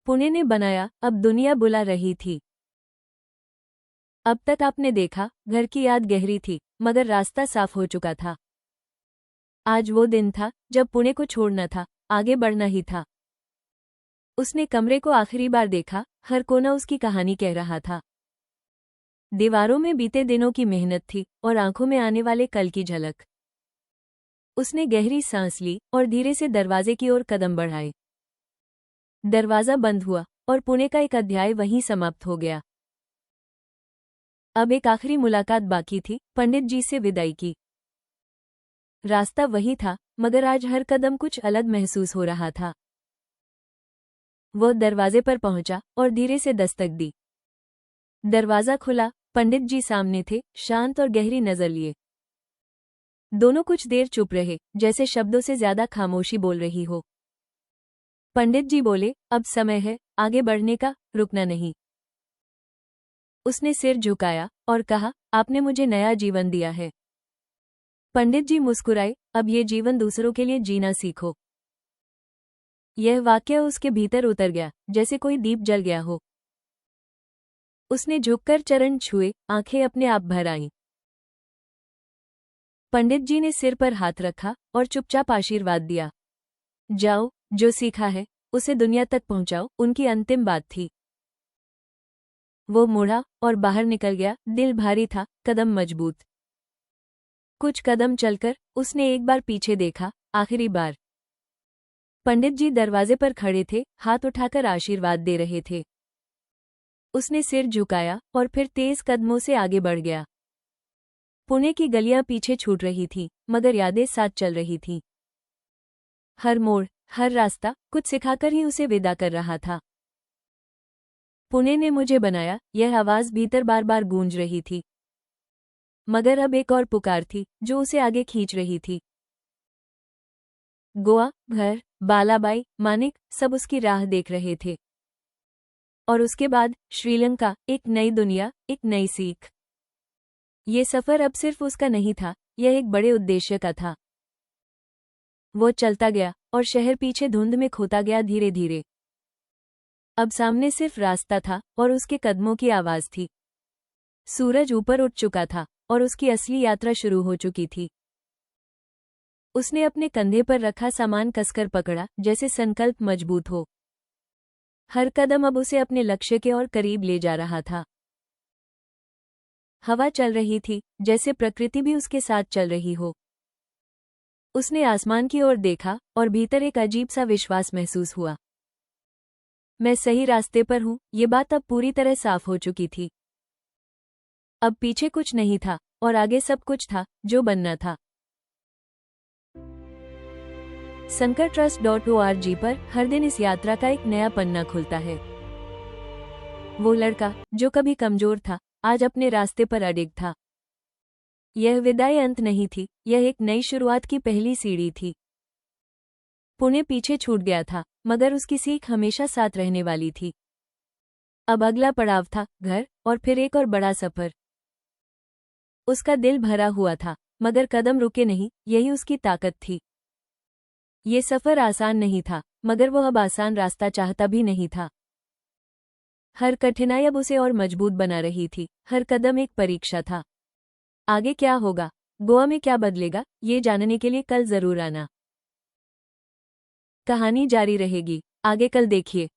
पुणे ने बनाया, अब दुनिया बुला रही थी। अब तक आपने देखा, घर की याद गहरी थी, मगर रास्ता साफ हो चुका था। आज वो दिन था जब पुणे को छोड़ना था, आगे बढ़ना ही था। उसने कमरे को आखिरी बार देखा, हर कोना उसकी कहानी कह रहा था। दीवारों में बीते दिनों की मेहनत थी और आंखों में आने वाले कल की झलक। उसने गहरी सांस ली और धीरे से दरवाजे की ओर कदम बढ़ाए। दरवाजा बंद हुआ और पुणे का एक अध्याय वहीं समाप्त हो गया। अब एक आखिरी मुलाकात बाकी थी, पंडित जी से विदाई की। रास्ता वही था, मगर आज हर कदम कुछ अलग महसूस हो रहा था। वो दरवाजे पर पहुंचा और धीरे से दस्तक दी। दरवाजा खुला, पंडित जी सामने थे, शांत और गहरी नजर लिए। दोनों कुछ देर चुप रहे, जैसे शब्दों से ज्यादा खामोशी बोल रही हो। पंडित जी बोले, अब समय है आगे बढ़ने का, रुकना नहीं। उसने सिर झुकाया और कहा, आपने मुझे नया जीवन दिया है। पंडित जी मुस्कुराए, अब ये जीवन दूसरों के लिए जीना सीखो। यह वाक्य उसके भीतर उतर गया, जैसे कोई दीप जल गया हो। उसने झुककर चरण छुए, आंखें अपने आप भर आईं। पंडित जी ने सिर पर हाथ रखा और चुपचाप आशीर्वाद दिया। जाओ, जो सीखा है उसे दुनिया तक पहुंचाओ, उनकी अंतिम बात थी। वो मुड़ा और बाहर निकल गया, दिल भारी था, कदम मजबूत। कुछ कदम चलकर उसने एक बार पीछे देखा, आखिरी बार। पंडित जी दरवाजे पर खड़े थे, हाथ उठाकर आशीर्वाद दे रहे थे। उसने सिर झुकाया और फिर तेज कदमों से आगे बढ़ गया। पुणे की गलियां पीछे छूट रही थीं, मगर यादें साथ चल रही थीं। हर मोड़, हर रास्ता कुछ सिखाकर ही उसे विदा कर रहा था। पुणे ने मुझे बनाया, यह आवाज भीतर बार बार गूंज रही थी। मगर अब एक और पुकार थी, जो उसे आगे खींच रही थी। गोवा, घर, बालाबाई, मानिक, सब उसकी राह देख रहे थे। और उसके बाद श्रीलंका, एक नई दुनिया, एक नई सीख। ये सफर अब सिर्फ उसका नहीं था, यह एक बड़े उद्देश्य का था। वो चलता गया और शहर पीछे धुंध में खोता गया धीरे धीरे। अब सामने सिर्फ रास्ता था और उसके कदमों की आवाज थी। सूरज ऊपर उठ चुका था और उसकी असली यात्रा शुरू हो चुकी थी। उसने अपने कंधे पर रखा सामान कसकर पकड़ा, जैसे संकल्प मजबूत हो। हर कदम अब उसे अपने लक्ष्य के और करीब ले जा रहा था। हवा चल रही थी, जैसे प्रकृति भी उसके साथ चल रही हो। उसने आसमान की ओर देखा और भीतर एक अजीब सा विश्वास महसूस हुआ। मैं सही रास्ते पर हूं, ये बात अब पूरी तरह साफ हो चुकी थी। अब पीछे कुछ नहीं था और आगे सब कुछ था, जो बनना था। sankartrust.org पर हर दिन इस यात्रा का एक नया पन्ना खुलता है। वो लड़का जो कभी कमजोर था, आज अपने रास्ते पर अडिग था। यह विदाई अंत नहीं थी, यह एक नई शुरुआत की पहली सीढ़ी थी। पुणे पीछे छूट गया था, मगर उसकी सीख हमेशा साथ रहने वाली थी। अब अगला पड़ाव था घर, और फिर एक और बड़ा सफर। उसका दिल भरा हुआ था, मगर कदम रुके नहीं, यही उसकी ताकत थी। ये सफर आसान नहीं था, मगर वो अब आसान रास्ता चाहता भी नहीं था। हर कठिनाई अब उसे और मजबूत बना रही थी, हर कदम एक परीक्षा था। आगे क्या होगा, गोवा में क्या बदलेगा, ये जानने के लिए कल जरूर आना। कहानी जारी रहेगी, आगे कल देखिए।